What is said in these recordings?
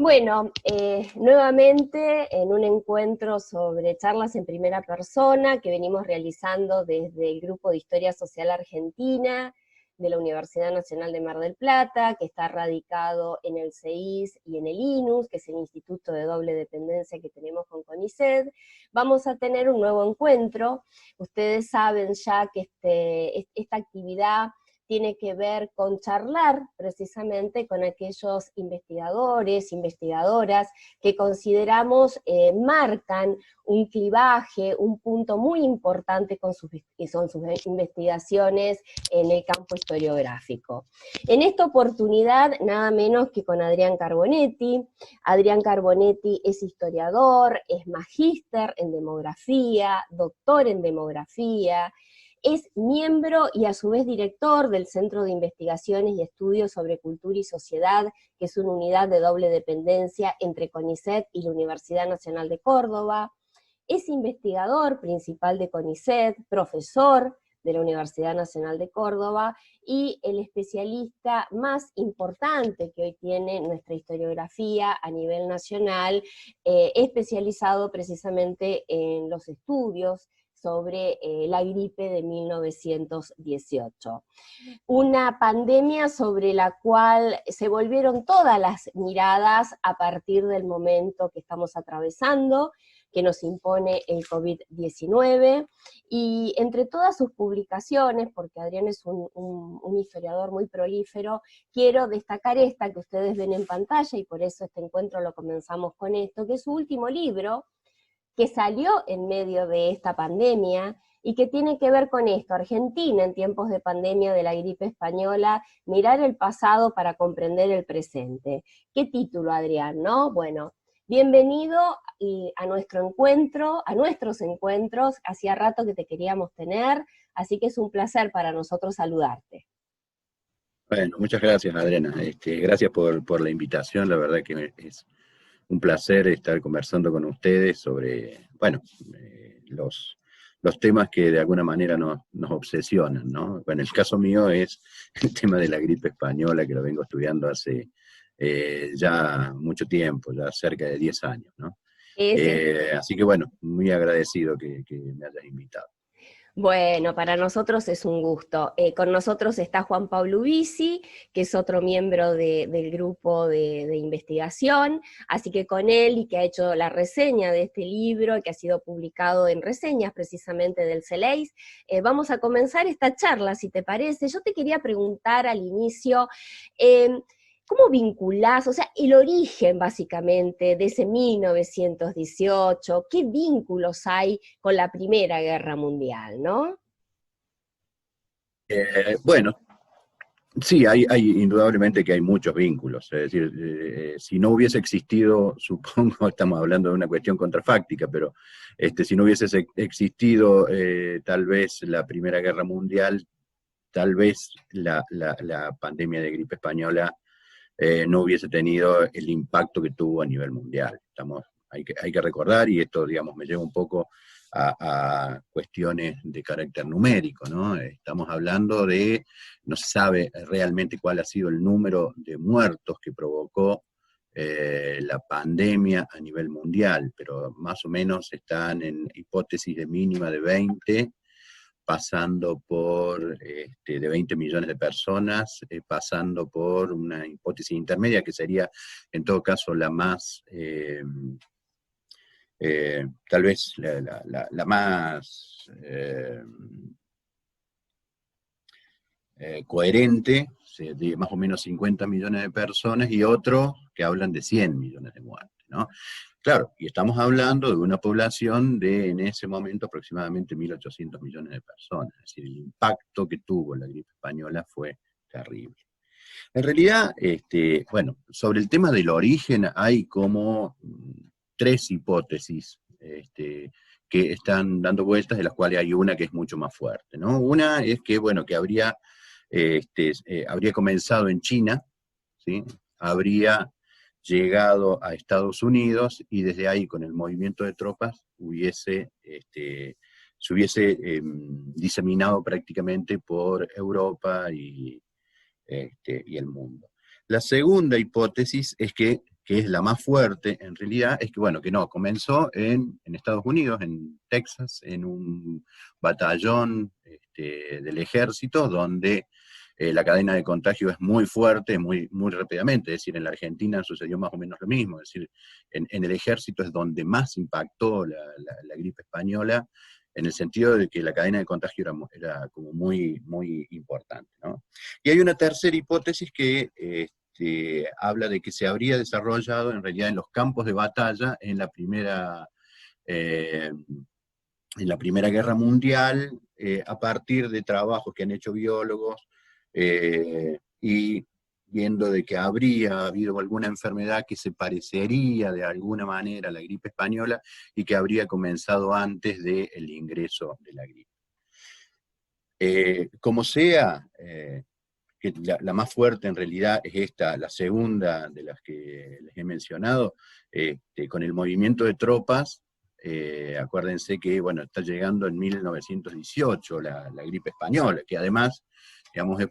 Bueno, nuevamente en un encuentro sobre charlas en primera persona que venimos realizando desde el Grupo de Historia Social Argentina de la Universidad Nacional de Mar del Plata, que está radicado en el CEIS y en el INUS, que es el Instituto de Doble Dependencia que tenemos con CONICET. Vamos a tener un nuevo encuentro. Ustedes saben ya que esta actividad tiene que ver con charlar precisamente con aquellos investigadores, investigadoras que consideramos marcan un clivaje, un punto muy importante con sus investigaciones en el campo historiográfico. En esta oportunidad, nada menos que con Adrián Carbonetti. Adrián Carbonetti es historiador, es magíster en demografía, doctor en demografía, es miembro y a su vez director del Centro de Investigaciones y Estudios sobre Cultura y Sociedad, que es una unidad de doble dependencia entre CONICET y la Universidad Nacional de Córdoba. Es investigador principal de CONICET, profesor de la Universidad Nacional de Córdoba, y el especialista más importante que hoy tiene nuestra historiografía a nivel nacional, especializado precisamente en los estudios sobre la gripe de 1918. Una pandemia sobre la cual se volvieron todas las miradas a partir del momento que estamos atravesando, que nos impone el COVID-19, y entre todas sus publicaciones, porque Adrián es un historiador muy prolífero, quiero destacar esta que ustedes ven en pantalla, y por eso este encuentro lo comenzamos con esto, que es su último libro, que salió en medio de esta pandemia, y que tiene que ver con esto: Argentina en tiempos de pandemia de la gripe española, mirar el pasado para comprender el presente. ¿Qué título, Adrián, no? Bueno, bienvenido a nuestro encuentro, a nuestros encuentros. Hacía rato que te queríamos tener, así que es un placer para nosotros saludarte. Bueno, muchas gracias, Adriana. Gracias por la invitación. La verdad que es un placer estar conversando con ustedes sobre, bueno, los temas que de alguna manera nos obsesionan, ¿no? Bueno, el caso mío es el tema de la gripe española, que lo vengo estudiando hace ya mucho tiempo, ya cerca de 10 años, ¿no? Así que bueno, muy agradecido que me hayas invitado. Bueno, para nosotros es un gusto. Con nosotros está Juan Pablo Ubisi, que es otro miembro del grupo de investigación, así que con él, y que ha hecho la reseña de este libro, que ha sido publicado en reseñas precisamente del CELEIS, vamos a comenzar esta charla, si te parece. Yo te quería preguntar al inicio, ¿cómo vinculás, o sea, el origen básicamente de ese 1918? ¿Qué vínculos hay con la Primera Guerra Mundial, no? Bueno, sí, hay indudablemente que hay muchos vínculos. Es decir, si no hubiese existido, supongo, estamos hablando de una cuestión contrafáctica, pero si no hubiese existido tal vez la Primera Guerra Mundial, tal vez la pandemia de gripe española no hubiese tenido el impacto que tuvo a nivel mundial. Hay que recordar, y esto, digamos, me lleva un poco a cuestiones de carácter numérico, ¿no? Estamos hablando de, no se sabe realmente cuál ha sido el número de muertos que provocó la pandemia a nivel mundial, pero más o menos están en hipótesis de mínima de 20, pasando por de 20 millones de personas, pasando por una hipótesis intermedia que sería en todo caso la más, tal vez la más coherente, de más o menos 50 millones de personas, y otros que hablan de 100 millones de muertes, ¿no? Claro, y estamos hablando de una población de, en ese momento, aproximadamente 1.800 millones de personas. Es decir, el impacto que tuvo la gripe española fue terrible. En realidad, bueno, sobre el tema del origen hay como tres hipótesis que están dando vueltas, de las cuales hay una que es mucho más fuerte, ¿no? Una es que, bueno, que habría comenzado en China, ¿sí? Habría llegado a Estados Unidos, y desde ahí, con el movimiento de tropas, se hubiese diseminado prácticamente por Europa y el mundo. La segunda hipótesis es que que es la más fuerte en realidad, es que, bueno, que no, comenzó en Estados Unidos, en Texas, en un batallón del ejército, donde la cadena de contagio es muy fuerte, muy, muy rápidamente. Es decir, en la Argentina sucedió más o menos lo mismo. Es decir, en el ejército es donde más impactó la gripe española, en el sentido de que la cadena de contagio era como muy, muy importante, ¿no? Y hay una tercera hipótesis que habla de que se habría desarrollado en realidad en los campos de batalla eh, en la Primera Guerra Mundial, a partir de trabajos que han hecho biólogos, y viendo de que habría habido alguna enfermedad que se parecería de alguna manera a la gripe española y que habría comenzado antes del ingreso de la gripe. Como sea, que la más fuerte en realidad es esta, la segunda de las que les he mencionado, con el movimiento de tropas. Acuérdense que, bueno, está llegando en 1918 la gripe española, que además, digamos, es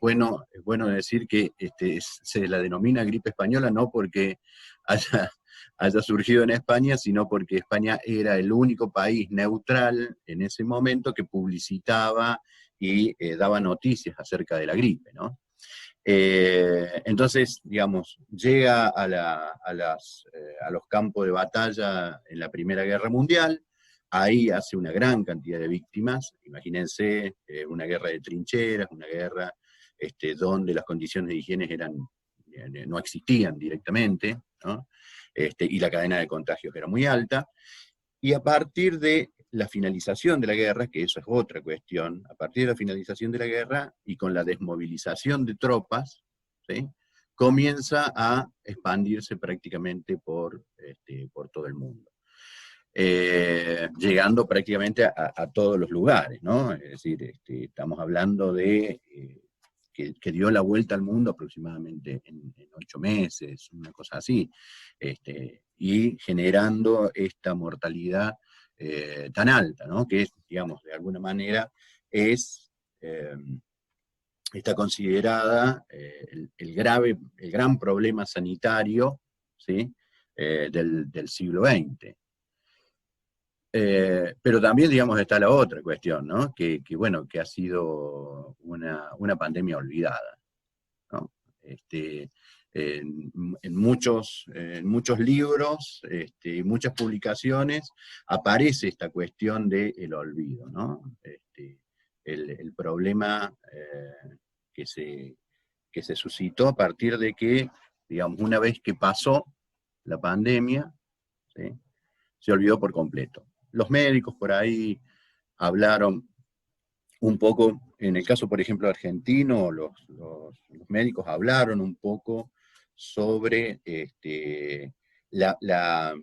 bueno decir que se la denomina gripe española no porque haya surgido en España, sino porque España era el único país neutral en ese momento que publicitaba y daba noticias acerca de la gripe, ¿no? Entonces, digamos, llega a los campos de batalla en la Primera Guerra Mundial, ahí hace una gran cantidad de víctimas. Imagínense una guerra de trincheras, una guerra donde las condiciones de higiene no existían directamente, ¿no? Y la cadena de contagios era muy alta, y a partir de la finalización de la guerra, que eso es otra cuestión, a partir de la finalización de la guerra y con la desmovilización de tropas, ¿sí?, comienza a expandirse prácticamente por todo el mundo. Llegando prácticamente a todos los lugares, ¿no? Es decir, estamos hablando de que dio la vuelta al mundo aproximadamente en 8 meses, una cosa así, y generando esta mortalidad tan alta, ¿no? Que es, digamos, de alguna manera, eh, está considerada el gran problema sanitario, ¿sí?, del siglo XX. Pero también, digamos, está la otra cuestión, ¿no? Bueno, que ha sido una pandemia olvidada, ¿no? En muchos libros y muchas publicaciones aparece esta cuestión del olvido, ¿no? El problema que se suscitó a partir de que, digamos, una vez que pasó la pandemia, ¿sí?, se olvidó por completo. Los médicos por ahí hablaron un poco, en el caso, por ejemplo, argentino, los médicos hablaron un poco sobre la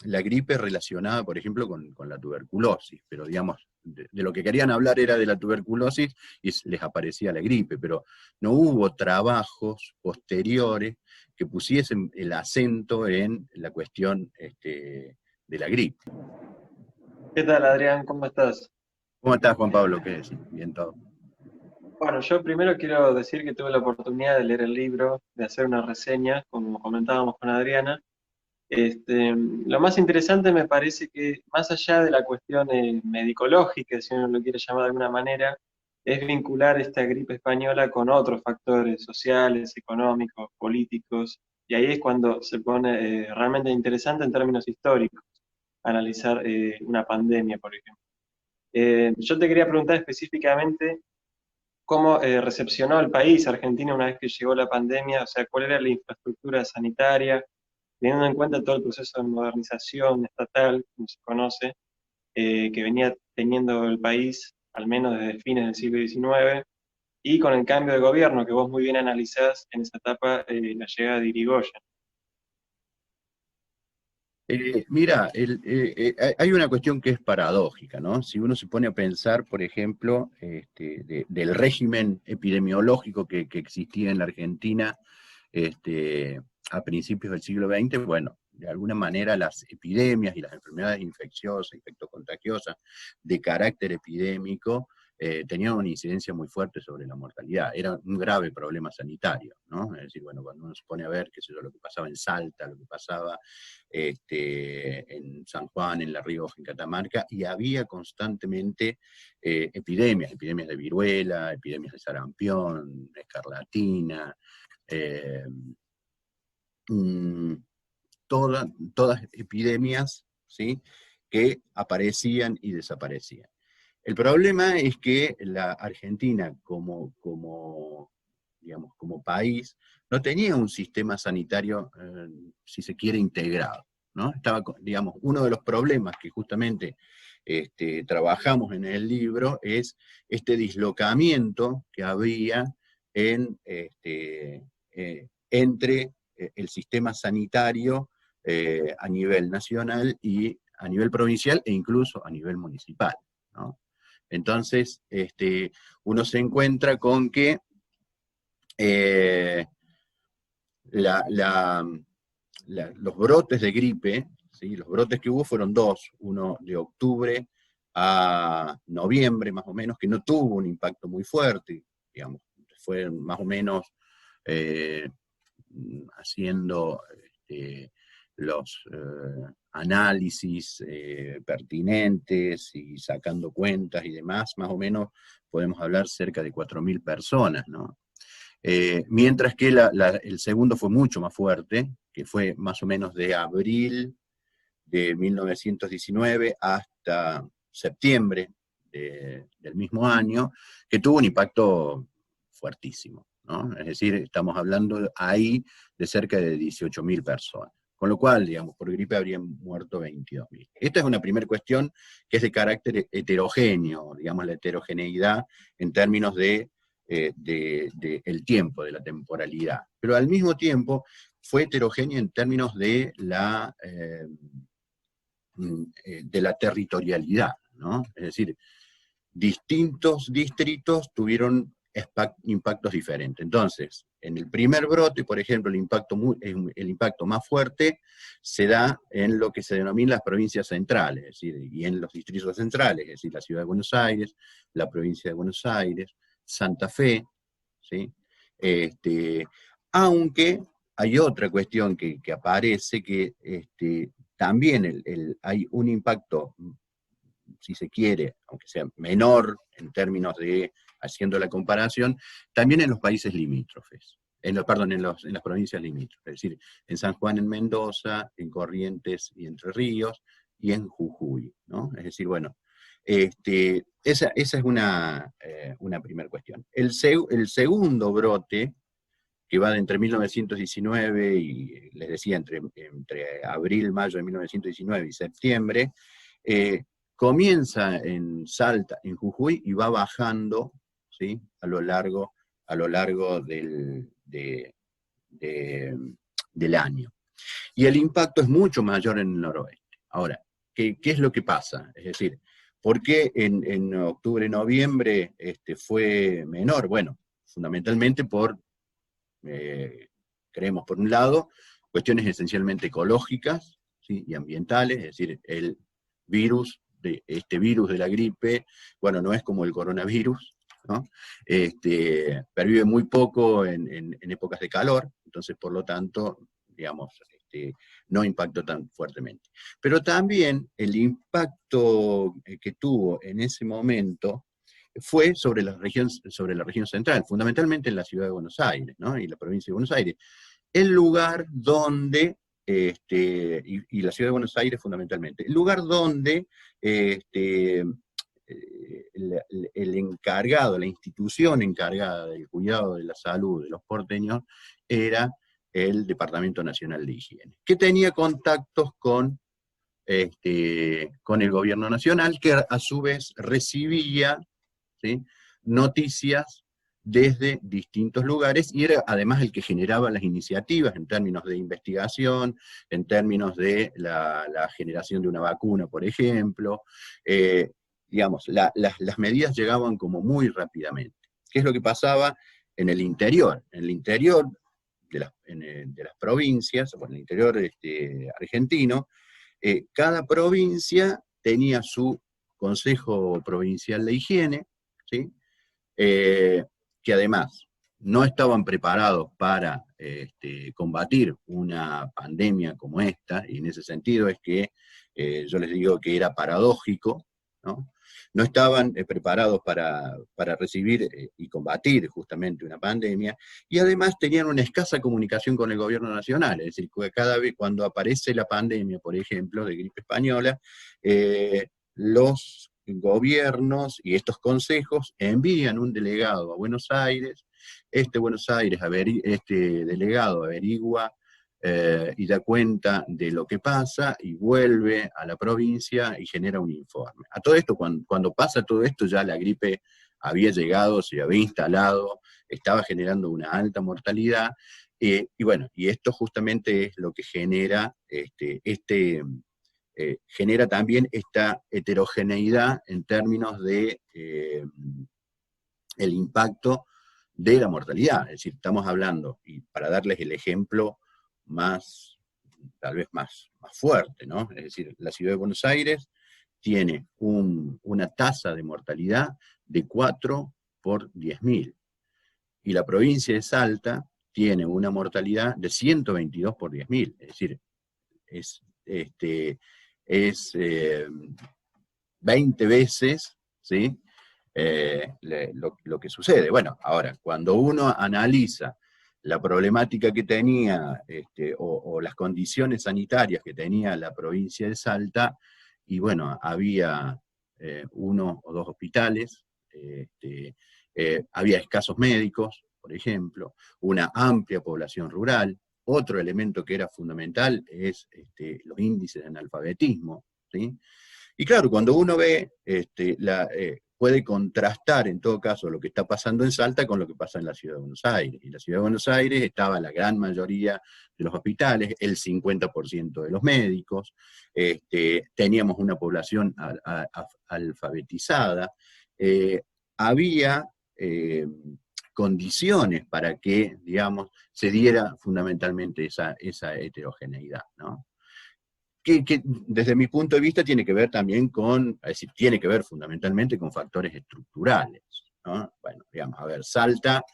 gripe relacionada, por ejemplo, con la tuberculosis, pero digamos, de lo que querían hablar era de la tuberculosis y les aparecía la gripe, pero no hubo trabajos posteriores que pusiesen el acento en la cuestión de la gripe. ¿Qué tal, Adrián? ¿Cómo estás? ¿Cómo estás, Juan Pablo? ¿Qué decís? Bien todo. Bueno, yo primero quiero decir que tuve la oportunidad de leer el libro, de hacer una reseña, como comentábamos con Adriana. Lo más interesante me parece que, más allá de la cuestión medicológica, si uno lo quiere llamar de alguna manera, es vincular esta gripe española con otros factores sociales, económicos, políticos, y ahí es cuando se pone realmente interesante en términos históricos, analizar una pandemia, por ejemplo. Yo te quería preguntar específicamente cómo recepcionó el país Argentina una vez que llegó la pandemia, o sea, cuál era la infraestructura sanitaria, teniendo en cuenta todo el proceso de modernización estatal, como se conoce, que venía teniendo el país, al menos desde fines del siglo XIX, y con el cambio de gobierno que vos muy bien analizás en esa etapa, la llegada de Irigoyen. Mira, hay una cuestión que es paradójica, ¿no? Si uno se pone a pensar, por ejemplo, del régimen epidemiológico que existía en la Argentina a principios del siglo XX, bueno, de alguna manera las epidemias y las enfermedades infecciosas, infectocontagiosas de carácter epidémico, tenía una incidencia muy fuerte sobre la mortalidad. Era un grave problema sanitario, ¿no? Es decir, bueno, cuando uno se pone a ver, qué sé yo, lo que pasaba en Salta, lo que pasaba en San Juan, en La Rioja, en Catamarca, y había constantemente epidemias de viruela, epidemias de sarampión, escarlatina, todas epidemias, ¿sí?, que aparecían y desaparecían. El problema es que la Argentina digamos, como país no tenía un sistema sanitario, si se quiere, integrado, ¿no? Estaba, digamos, uno de los problemas que justamente trabajamos en el libro es este dislocamiento que había entre el sistema sanitario a nivel nacional y a nivel provincial e incluso a nivel municipal, ¿no? Entonces, uno se encuentra con que los brotes de gripe, ¿sí?, los brotes que hubo fueron dos, uno de octubre a noviembre más o menos, que no tuvo un impacto muy fuerte, digamos, fue más o menos haciendo los análisis pertinentes y sacando cuentas y demás, más o menos podemos hablar cerca de 4.000 personas, ¿no? Mientras que el segundo fue mucho más fuerte, que fue más o menos de abril de 1919 hasta septiembre del mismo año, que tuvo un impacto fuertísimo, ¿no? Es decir, estamos hablando ahí de cerca de 18.000 personas. Con lo cual, digamos, por gripe habrían muerto 22.000. Esta es una primera cuestión que es de carácter heterogéneo, digamos, la heterogeneidad en términos de el tiempo, de la temporalidad. Pero al mismo tiempo fue heterogénea en términos de la territorialidad, ¿no? Es decir, distintos distritos tuvieron impactos diferentes. Entonces, en el primer brote, por ejemplo, el impacto más fuerte se da en lo que se denomina las provincias centrales, es decir, y en los distritos centrales, es decir, la Ciudad de Buenos Aires, la provincia de Buenos Aires, Santa Fe, ¿sí? Aunque hay otra cuestión que aparece, que también hay un impacto, si se quiere, aunque sea menor en términos de, haciendo la comparación, también en los países limítrofes, en las provincias limítrofes, es decir, en San Juan, en Mendoza, en Corrientes y Entre Ríos, y en Jujuy, ¿no? Es decir, bueno, esa es una primera cuestión. El segundo brote, que va de entre 1919 y, les decía, entre abril, mayo de 1919 y septiembre, comienza en Salta, en Jujuy, y va bajando, ¿sí?, a lo largo del año. Y el impacto es mucho mayor en el noroeste. Ahora, ¿qué es lo que pasa? Es decir, ¿por qué en octubre, noviembre fue menor? Bueno, fundamentalmente creemos, por un lado, cuestiones esencialmente ecológicas, ¿sí?, y ambientales, es decir, este virus de la gripe, bueno, no es como el coronavirus, ¿no? Pervive muy poco en épocas de calor, entonces, por lo tanto, digamos, no impactó tan fuertemente. Pero también el impacto que tuvo en ese momento fue sobre la región central, fundamentalmente en la ciudad de Buenos Aires, ¿no?, y la provincia de Buenos Aires. El lugar donde, y la ciudad de Buenos Aires fundamentalmente, el lugar donde el encargado, la institución encargada del cuidado de la salud de los porteños era el Departamento Nacional de Higiene, que tenía contactos con el gobierno nacional, que a su vez recibía, ¿sí?, noticias desde distintos lugares, y era además el que generaba las iniciativas en términos de investigación, en términos de la generación de una vacuna, por ejemplo. Digamos, las medidas llegaban como muy rápidamente. ¿Qué es lo que pasaba en el interior? En el interior de las provincias, o en el interior argentino, cada provincia tenía su Consejo Provincial de Higiene, ¿sí? Que además no estaban preparados para combatir una pandemia como esta, y en ese sentido es que yo les digo que era paradójico, ¿no? No estaban preparados para recibir y combatir justamente una pandemia, y además tenían una escasa comunicación con el gobierno nacional, es decir, que cada vez cuando aparece la pandemia, por ejemplo, de gripe española, los gobiernos y estos consejos envían un delegado a Buenos Aires, este delegado averigua y da cuenta de lo que pasa y vuelve a la provincia y genera un informe. A todo esto, cuando pasa todo esto, ya la gripe había llegado, se había instalado, estaba generando una alta mortalidad, y bueno, y esto justamente es lo que genera genera también esta heterogeneidad en términos de el impacto de la mortalidad. Es decir, estamos hablando, y para darles el ejemplo más, tal vez más fuerte, ¿no? Es decir, la ciudad de Buenos Aires tiene una tasa de mortalidad de 4 por 10.000, y la provincia de Salta tiene una mortalidad de 122 por 10.000, es decir, es 20 veces, ¿sí? Lo que sucede. Bueno, ahora, cuando uno analiza la problemática que tenía, o las condiciones sanitarias que tenía la provincia de Salta, y bueno, había 1 o 2 hospitales, había escasos médicos, por ejemplo, una amplia población rural. Otro elemento que era fundamental es los índices de analfabetismo, ¿sí? Y claro, cuando uno ve, puede contrastar en todo caso lo que está pasando en Salta con lo que pasa en la Ciudad de Buenos Aires. Y en la Ciudad de Buenos Aires estaba la gran mayoría de los hospitales, el 50% de los médicos, teníamos una población alfabetizada, había condiciones para que, digamos, se diera fundamentalmente esa heterogeneidad, ¿no? Que desde mi punto de vista tiene que ver también es decir, tiene que ver fundamentalmente con factores estructurales, ¿no? Bueno, digamos, a ver, Salta,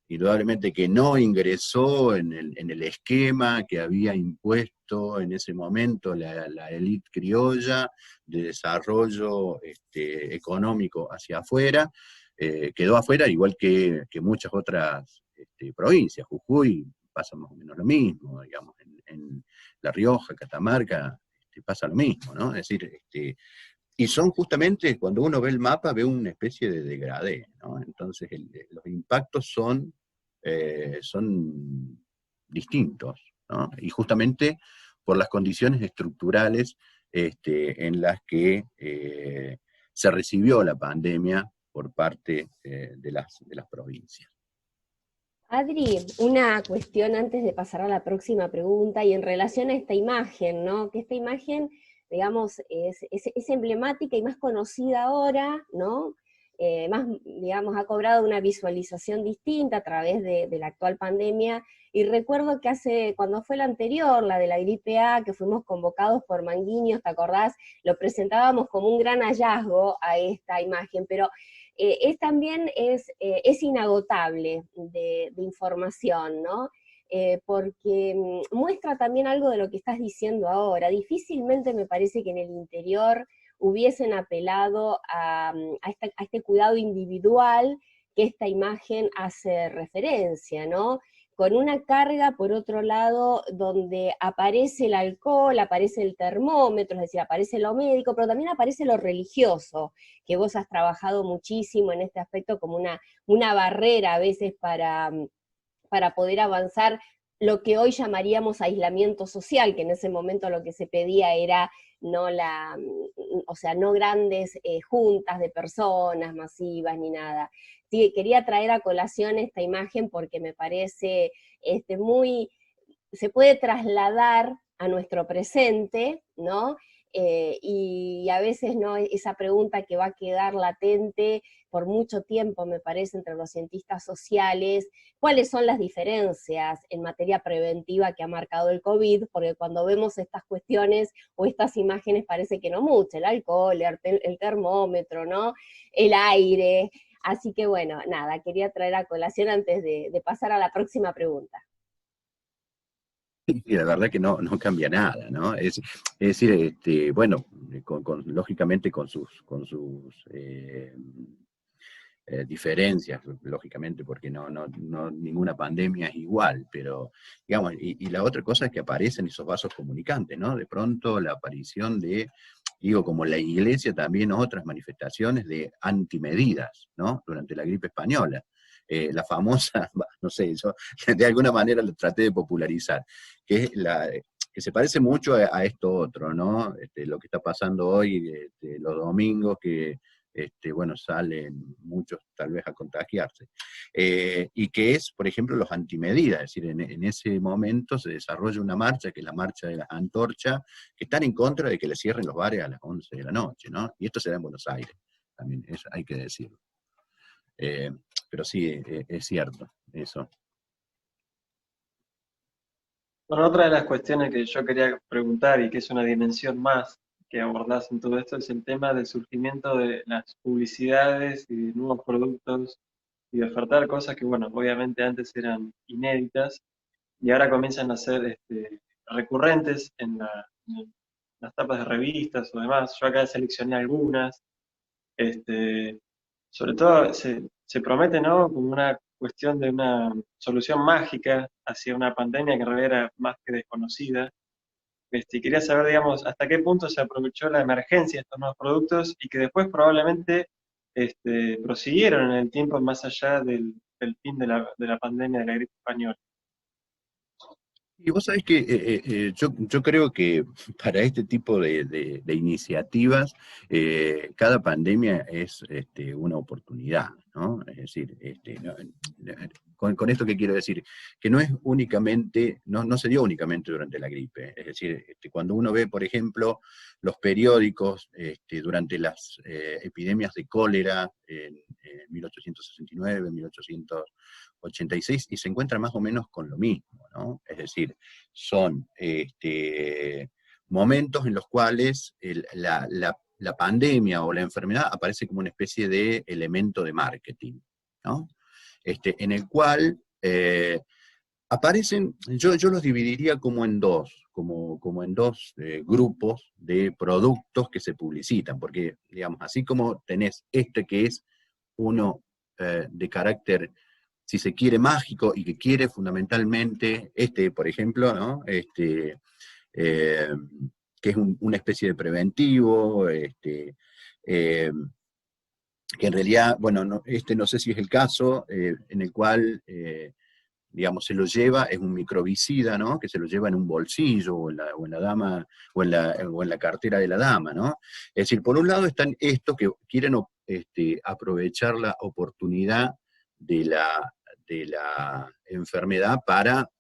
indudablemente que no ingresó en el esquema que había impuesto en ese momento la élite criolla de desarrollo económico hacia afuera, quedó afuera, igual que muchas otras provincias. Jujuy pasa más o menos lo mismo, digamos, en La Rioja, Catamarca, pasa lo mismo, ¿no? Es decir, y son justamente, cuando uno ve el mapa, ve una especie de degradé, ¿no? Entonces los impactos son distintos, ¿no? Y justamente por las condiciones estructurales en las que se recibió la pandemia por parte de las provincias. Adri, una cuestión antes de pasar a la próxima pregunta, y en relación a esta imagen, ¿no? Que esta imagen, digamos, es emblemática y más conocida ahora, ¿no? Más, digamos, ha cobrado una visualización distinta a través de la actual pandemia, y recuerdo que cuando fue la anterior, la de la gripe A, que fuimos convocados por Manguinhos, ¿te acordás? Lo presentábamos como un gran hallazgo a esta imagen, pero también es inagotable de información, ¿no? Porque muestra también algo de lo que estás diciendo ahora. Difícilmente me parece que en el interior hubiesen apelado a este cuidado individual que esta imagen hace referencia, ¿no? Con una carga, por otro lado, donde aparece el alcohol, aparece el termómetro, es decir, aparece lo médico, pero también aparece lo religioso, que vos has trabajado muchísimo en este aspecto como una barrera a veces para poder avanzar lo que hoy llamaríamos aislamiento social, que en ese momento lo que se pedía era no no grandes juntas de personas masivas ni nada. Sí, quería traer a colación esta imagen porque me parece se puede trasladar a nuestro presente, ¿no? Y a veces, ¿no? Esa pregunta que va a quedar latente por mucho tiempo, me parece, entre los cientistas sociales, ¿cuáles son las diferencias en materia preventiva que ha marcado el COVID? Porque cuando vemos estas cuestiones o estas imágenes parece que no mucho, el alcohol, el termómetro, ¿no? El aire. Así que bueno, nada, quería traer a colación antes de pasar a la próxima pregunta. Y la verdad que no cambia nada, ¿no? Es decir, bueno, lógicamente con sus diferencias, lógicamente, porque ninguna pandemia es igual, pero, digamos, y la otra cosa es que aparecen esos vasos comunicantes, ¿no? De pronto la aparición de, digo, como la iglesia, también otras manifestaciones de antimedidas, ¿no? Durante la gripe española. La famosa, no sé, yo de alguna manera lo traté de popularizar, que es que se parece mucho a esto otro, ¿no? Lo que está pasando hoy, los domingos, que bueno, salen muchos tal vez a contagiarse. Y que es, por ejemplo, los antimedidas, es decir, en ese momento se desarrolla una marcha, que es la marcha de las antorchas, que están en contra de que le cierren los bares a las 11 de la noche, ¿no? Y esto se da en Buenos Aires, también hay que decirlo. Eh, pero sí, es cierto, eso. Bueno, otra de las cuestiones que yo quería preguntar y que es una dimensión más que abordás en todo esto es el tema del surgimiento de las publicidades y de nuevos productos y de ofertar cosas que, bueno, obviamente antes eran inéditas y ahora comienzan a ser recurrentes en las tapas de revistas o demás. Yo acá seleccioné algunas. Este, Sobre todo se promete, ¿no? Como una cuestión de una solución mágica hacia una pandemia que en realidad era más que desconocida. Y quería saber, digamos, hasta qué punto se aprovechó la emergencia de estos nuevos productos y que después probablemente prosiguieron en el tiempo más allá del fin de la pandemia de la gripe española. Y vos sabés que yo creo que para este tipo de iniciativas, cada pandemia es una oportunidad, ¿no? Es decir, con esto que quiero decir, que no es únicamente, no se dio únicamente durante la gripe. Es decir, cuando uno ve, por ejemplo, los periódicos durante las epidemias de cólera en 1869, 1886, y se encuentra más o menos con lo mismo, ¿no? Es decir, son momentos en los cuales la pandemia o la enfermedad aparece como una especie de elemento de marketing, ¿no? En el cual aparecen, yo los dividiría como en dos, como en dos grupos de productos que se publicitan, porque, digamos, así como tenés que es uno de carácter, si se quiere, mágico, y que quiere fundamentalmente, por ejemplo, ¿no? Eh, que es una especie de preventivo, eh, que en realidad, bueno, no sé si es el caso, en el cual, digamos, se lo lleva, es un microbicida, ¿no? Que se lo lleva en un bolsillo, o en la dama, o en la cartera de la dama, ¿no? Es decir, por un lado están estos que quieren aprovechar la oportunidad de la enfermedad para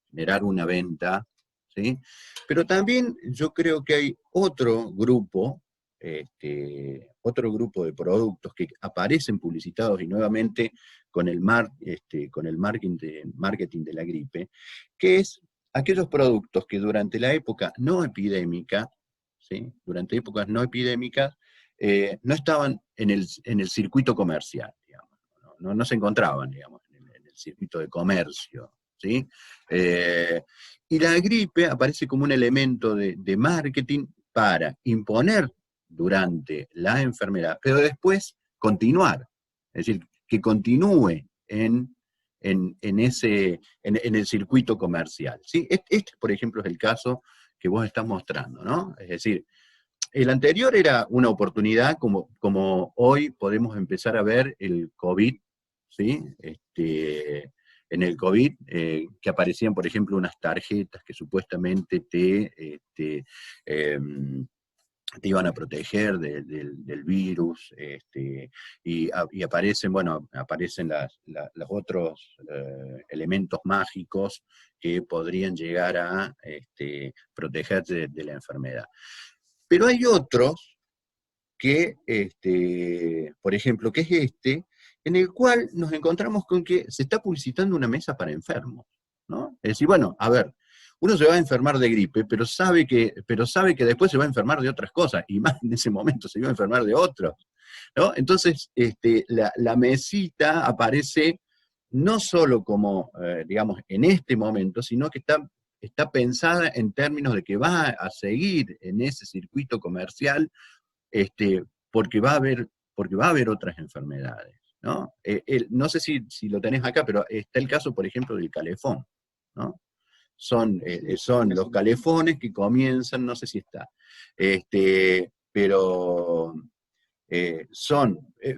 generar una venta, ¿sí? Pero también yo creo que hay otro grupo de productos que aparecen publicitados y nuevamente con el marketing de la gripe, que es aquellos productos que durante la época no epidémica, ¿sí? Durante épocas no epidémicas, no estaban en el circuito comercial, digamos, no se encontraban, digamos, en el circuito de comercio, ¿sí? Eh, y la gripe aparece como un elemento de marketing para imponer durante la enfermedad, pero después continuar, es decir, que continúe en el circuito comercial, ¿sí? Por ejemplo, es el caso que vos estás mostrando, ¿no? Es decir, el anterior era una oportunidad, como hoy podemos empezar a ver el COVID, ¿sí? En el COVID, que aparecían, por ejemplo, unas tarjetas que supuestamente te iban a proteger del virus, y aparecen, bueno, aparecen los otros elementos mágicos que podrían llegar a protegerte de la enfermedad. Pero hay otros que, por ejemplo, que es en el cual nos encontramos con que se está publicitando una mesa para enfermos, ¿no? Es decir, bueno, a ver, uno se va a enfermar de gripe, pero sabe que después se va a enfermar de otras cosas, y más en ese momento se iba a enfermar de otros. ¿no? Entonces, la mesita aparece no solo como, digamos, en este momento, sino que está pensada en términos de que va a seguir en ese circuito comercial, porque va a haber otras enfermedades, ¿no? No sé si lo tenés acá, pero está el caso, por ejemplo, del calefón, ¿no? Son los calefones que comienzan, no sé si está, pero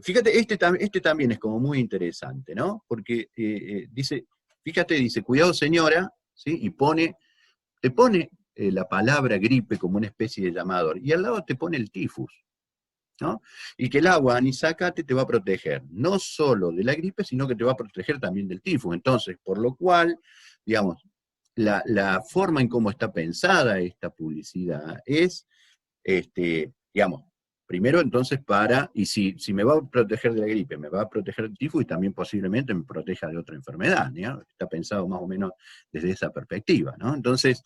fíjate, este también es como muy interesante, ¿no? Porque dice, cuidado señora, ¿sí? Y te pone la palabra gripe como una especie de llamador, y al lado te pone el tifus, ¿no? Y que el agua anisacate te va a proteger, no solo de la gripe, sino que te va a proteger también del tifus. Entonces, por lo cual, digamos, la forma en cómo está pensada esta publicidad es, digamos, primero entonces y si me va a proteger de la gripe, me va a proteger del tifus y también posiblemente me proteja de otra enfermedad, ¿no? Está pensado más o menos desde esa perspectiva, ¿no? Entonces,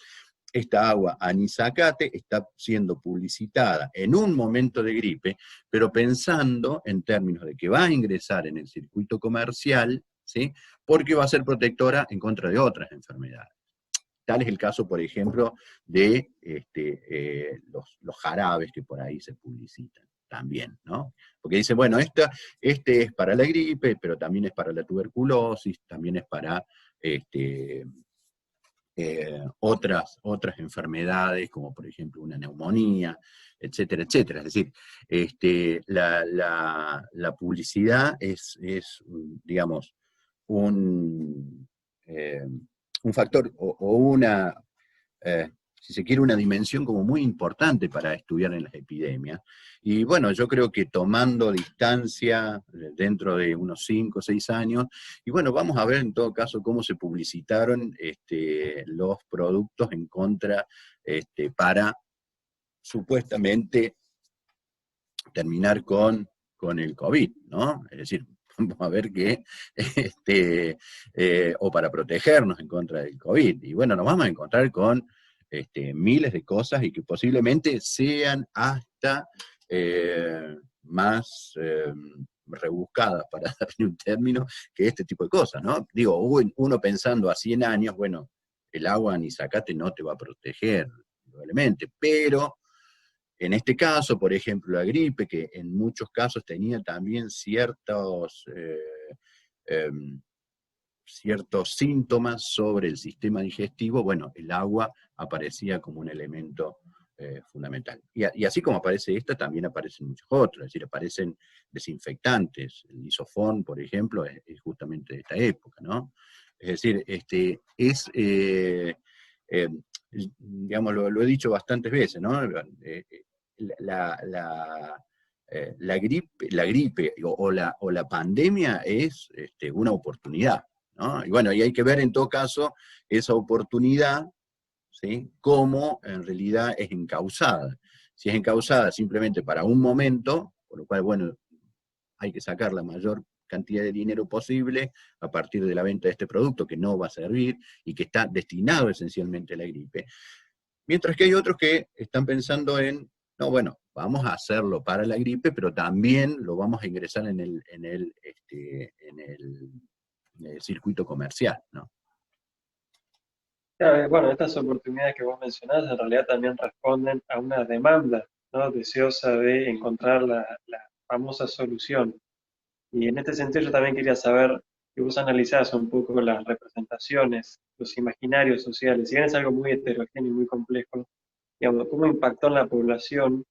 esta agua anisacate está siendo publicitada en un momento de gripe, pero pensando en términos de que va a ingresar en el circuito comercial, ¿sí? Porque va a ser protectora en contra de otras enfermedades. Tal es el caso, por ejemplo, de los jarabes que por ahí se publicitan también, ¿no? Porque dicen, bueno, este es para la gripe, pero también es para la tuberculosis, también es para otras enfermedades, como por ejemplo una neumonía, etcétera, etcétera. Es decir, la publicidad es, digamos, un, eh, un factor o una, si se quiere, una dimensión como muy importante para estudiar en las epidemias. Y bueno, yo creo que tomando distancia dentro de unos 5 o 6 años, y bueno, vamos a ver en todo caso cómo se publicitaron los productos en contra, para supuestamente terminar con el COVID, ¿no? Es decir, vamos a ver que, o para protegernos en contra del COVID. Y bueno, nos vamos a encontrar con miles de cosas y que posiblemente sean hasta más rebuscadas, para darle un término, que este tipo de cosas, ¿no? Digo, uno pensando a 100 años, bueno, el agua anisacate no te va a proteger, probablemente, pero en este caso, por ejemplo, la gripe, que en muchos casos tenía también ciertos síntomas sobre el sistema digestivo, bueno, el agua aparecía como un elemento fundamental. Y así como aparece esta, también aparecen muchos otros, es decir, aparecen desinfectantes. El lisofón, por ejemplo, es justamente de esta época, ¿no? Es decir, eh, digamos, lo he dicho bastantes veces, ¿no? La, la, la gripe o la pandemia es una oportunidad, ¿no? Y bueno, y hay que ver en todo caso esa oportunidad, ¿sí? Cómo en realidad es encausada. Si es encausada simplemente para un momento, por lo cual, bueno, hay que sacar la mayor cantidad de dinero posible a partir de la venta de este producto que no va a servir y que está destinado esencialmente a la gripe. Mientras que hay otros que están pensando no, bueno, vamos a hacerlo para la gripe, pero también lo vamos a ingresar en el circuito comercial, ¿no? Claro, bueno, estas oportunidades que vos mencionás en realidad también responden a una demanda, ¿no? Deseosa de encontrar la famosa solución. Y en este sentido yo también quería saber que vos analizás un poco las representaciones, los imaginarios sociales, si bien es algo muy heterogéneo y muy complejo, digamos, cómo impactó en la población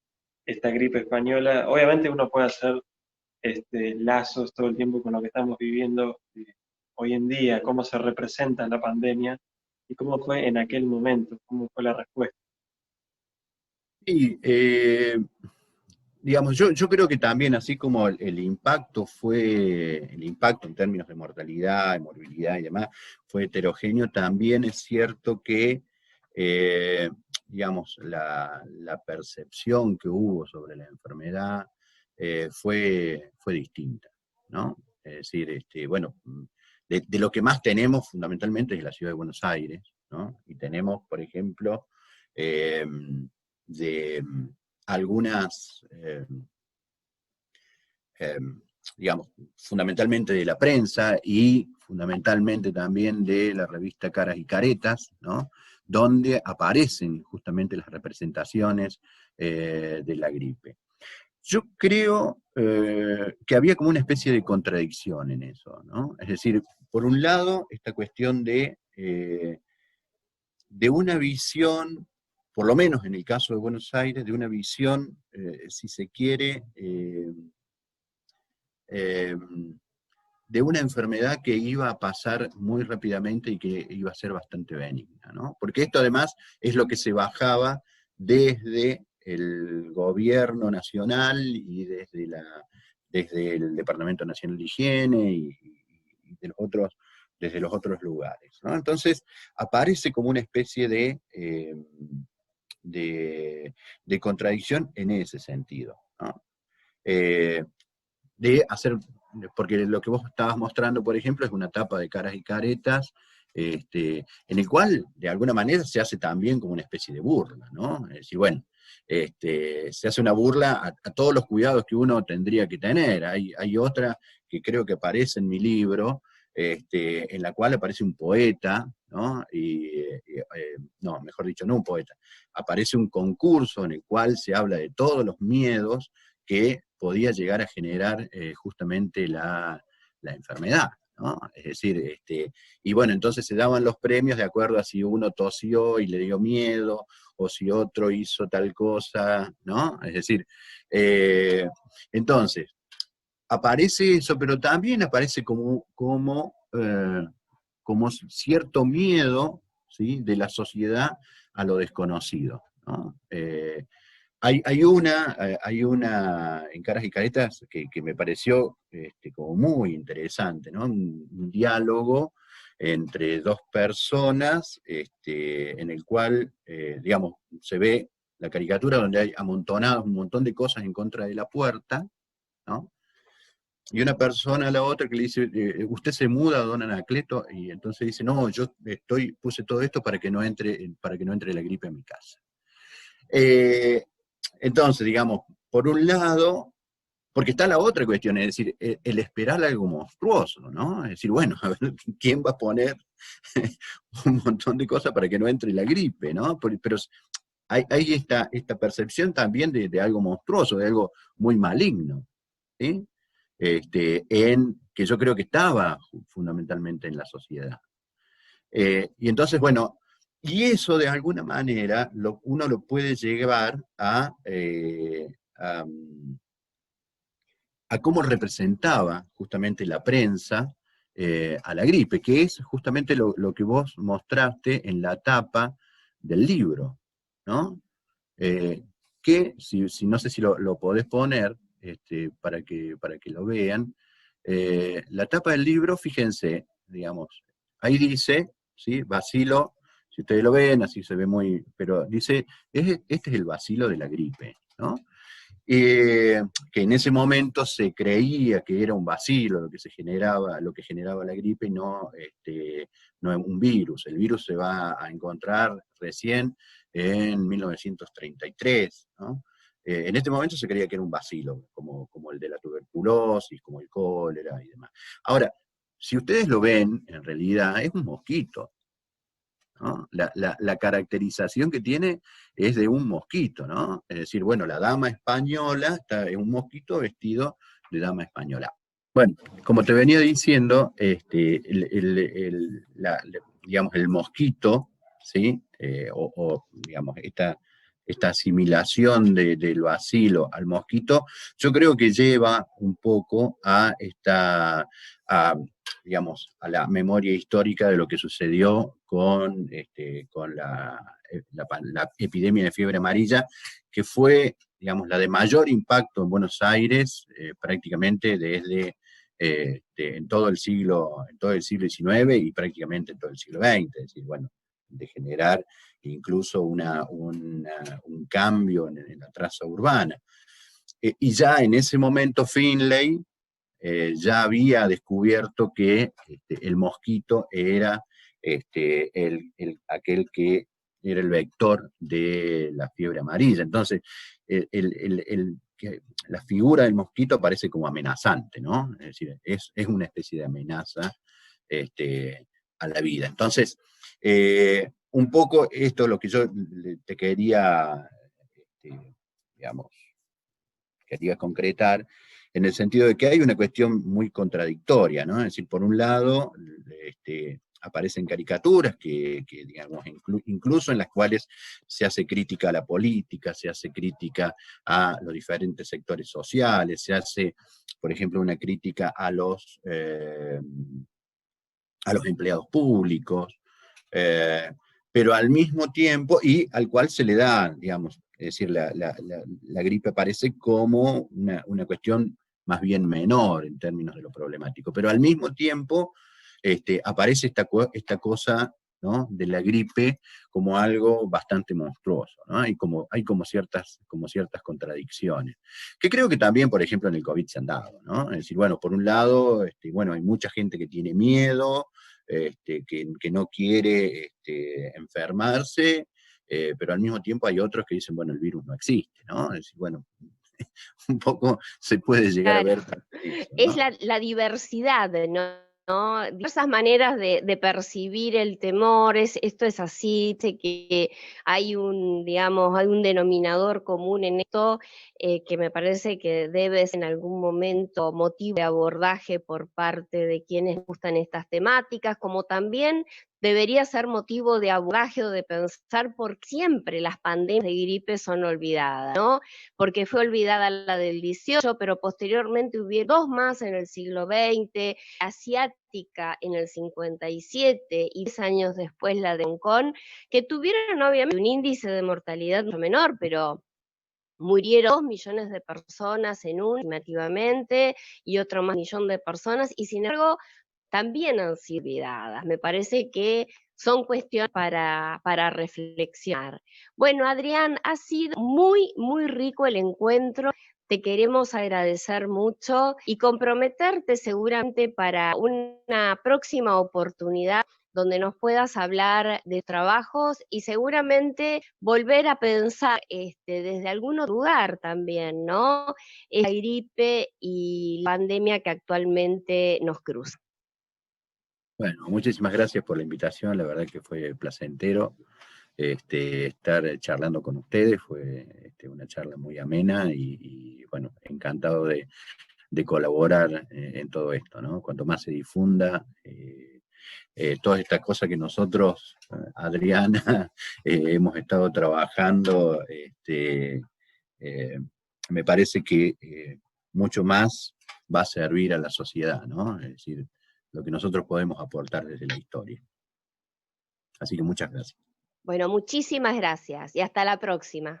esta gripe española. Obviamente uno puede hacer lazos todo el tiempo con lo que estamos viviendo hoy en día, cómo se representa la pandemia y cómo fue en aquel momento, cómo fue la respuesta. Y, digamos, yo creo que también, así como el impacto en términos de mortalidad, de morbilidad y demás, fue heterogéneo, también es cierto que, digamos, la percepción que hubo sobre la enfermedad fue distinta, ¿no? Es decir, bueno, de lo que más tenemos fundamentalmente es la ciudad de Buenos Aires, ¿no? Y tenemos, por ejemplo, de algunas digamos, fundamentalmente de la prensa y fundamentalmente también de la revista Caras y Caretas, ¿no? Donde aparecen justamente las representaciones de la gripe. Yo creo que había como una especie de contradicción en eso, ¿no? Es decir, por un lado, esta cuestión de una visión, por lo menos en el caso de Buenos Aires, de una visión, si se quiere, de una enfermedad que iba a pasar muy rápidamente y que iba a ser bastante benigna, ¿no? Porque esto además es lo que se bajaba desde el gobierno nacional y desde el Departamento Nacional de Higiene y desde los otros lugares, ¿no? Entonces aparece como una especie de contradicción en ese sentido, ¿no? De hacer, porque lo que vos estabas mostrando, por ejemplo, es una tapa de Caras y Caretas, en el cual, de alguna manera, se hace también como una especie de burla, ¿no? Es decir, bueno, se hace una burla a todos los cuidados que uno tendría que tener. Hay otra que creo que aparece en mi libro, en la cual aparece un poeta, ¿no? No, mejor dicho, no un poeta, aparece un concurso en el cual se habla de todos los miedos que podía llegar a generar justamente la enfermedad, ¿no? Es decir, y bueno, entonces se daban los premios de acuerdo a si uno tosió y le dio miedo, o si otro hizo tal cosa, ¿no? Es decir, entonces, aparece eso, pero también aparece como cierto miedo, ¿sí?, de la sociedad a lo desconocido, ¿no? Hay una en Caras y Caretas que me pareció como muy interesante, ¿no? Un diálogo entre dos personas en el cual, digamos, se ve la caricatura donde hay amontonados un montón de cosas en contra de la puerta, ¿no? Y una persona a la otra que le dice, usted se muda, don Anacleto, y entonces dice, no, yo puse todo esto para que no entre la gripe a mi casa. Entonces, digamos, por un lado, porque está la otra cuestión, es decir, el esperar algo monstruoso, ¿no? Es decir, bueno, a ver, ¿quién va a poner un montón de cosas para que no entre la gripe, ¿no? Pero hay esta percepción también de algo monstruoso, de algo muy maligno, ¿sí? Que yo creo que estaba fundamentalmente en la sociedad. Y entonces, bueno, y eso de alguna manera uno lo puede llevar a cómo representaba justamente la prensa a la gripe, que es justamente lo que vos mostraste en la tapa del libro, ¿no? Que, no sé si lo podés poner para que lo vean, la tapa del libro, fíjense, digamos, ahí dice, ¿sí? Bacilo, si ustedes lo ven, así se ve muy, pero dice, este es el bacilo de la gripe, ¿no? Que en ese momento se creía que era un bacilo lo que generaba la gripe, y no un virus. El virus se va a encontrar recién en 1933, ¿no? En este momento se creía que era un bacilo, como el de la tuberculosis, como el cólera y demás. Ahora, si ustedes lo ven, en realidad es un mosquito, ¿no? La caracterización que tiene es de un mosquito, ¿no? Es decir, bueno, la dama española es un mosquito vestido de dama española. Bueno, como te venía diciendo, digamos, el mosquito, ¿sí? Digamos, esta asimilación del bacilo al mosquito, yo creo que lleva un poco digamos, a la memoria histórica de lo que sucedió con la epidemia de fiebre amarilla, que fue, digamos, la de mayor impacto en Buenos Aires, prácticamente desde en todo el siglo XIX y prácticamente en todo el siglo XX, es decir, bueno, de generar incluso un cambio en la traza urbana. Y ya en ese momento Finlay ya había descubierto que el mosquito era aquel que era el vector de la fiebre amarilla. Entonces, que que la figura del mosquito aparece como amenazante, ¿no? Es decir, es una especie de amenaza a la vida. Entonces, un poco esto es lo que yo te quería, digamos, quería concretar, en el sentido de que hay una cuestión muy contradictoria, ¿no? Es decir, por un lado, aparecen caricaturas que digamos, incluso en las cuales se hace crítica a la política, se hace crítica a los diferentes sectores sociales, se hace, por ejemplo, una crítica a los empleados públicos, pero al mismo tiempo, y al cual se le da, digamos, es decir, la gripe aparece como una cuestión más bien menor en términos de lo problemático, pero al mismo tiempo aparece esta cosa, ¿no?, de la gripe como algo bastante monstruoso, ¿no? Hay como ciertas contradicciones, que creo que también, por ejemplo, en el COVID se han dado, ¿no? Es decir, bueno, por un lado, bueno, hay mucha gente que tiene miedo, que no quiere enfermarse, pero al mismo tiempo hay otros que dicen, bueno, el virus no existe, ¿no? Es decir, bueno, un poco se puede llegar a ver Claro. eso, Es ¿no? la diversidad, ¿no? Diversas maneras de percibir el temor, esto es así, sé que hay digamos, hay un denominador común en esto, que me parece que debe ser en algún momento motivo de abordaje por parte de quienes gustan estas temáticas, como también debería ser motivo de abordaje o de pensar por qué siempre las pandemias de gripe son olvidadas, ¿no? Porque fue olvidada la del 18, pero posteriormente hubo dos más en el siglo XX, asiática en el 57 y 10 años después la de Hong Kong, que tuvieron obviamente un índice de mortalidad mucho menor, pero murieron 2 millones de personas en una estimativamente y otro más millón de personas, y sin embargo también han sido olvidadas. Me parece que son cuestiones para reflexionar. Bueno, Adrián, ha sido muy, muy rico el encuentro. Te queremos agradecer mucho y comprometerte seguramente para una próxima oportunidad donde nos puedas hablar de trabajos y seguramente volver a pensar desde algún otro lugar también, ¿no? La gripe y la pandemia que actualmente nos cruza. Bueno, muchísimas gracias por la invitación, la verdad que fue placentero estar charlando con ustedes, fue una charla muy amena y, bueno, encantado de colaborar en todo esto, ¿no? Cuanto más se difunda todas estas cosas que nosotros, Adriana, hemos estado trabajando, me parece que mucho más va a servir a la sociedad, ¿no? Es decir, lo que nosotros podemos aportar desde la historia. Así que muchas gracias. Bueno, muchísimas gracias y hasta la próxima.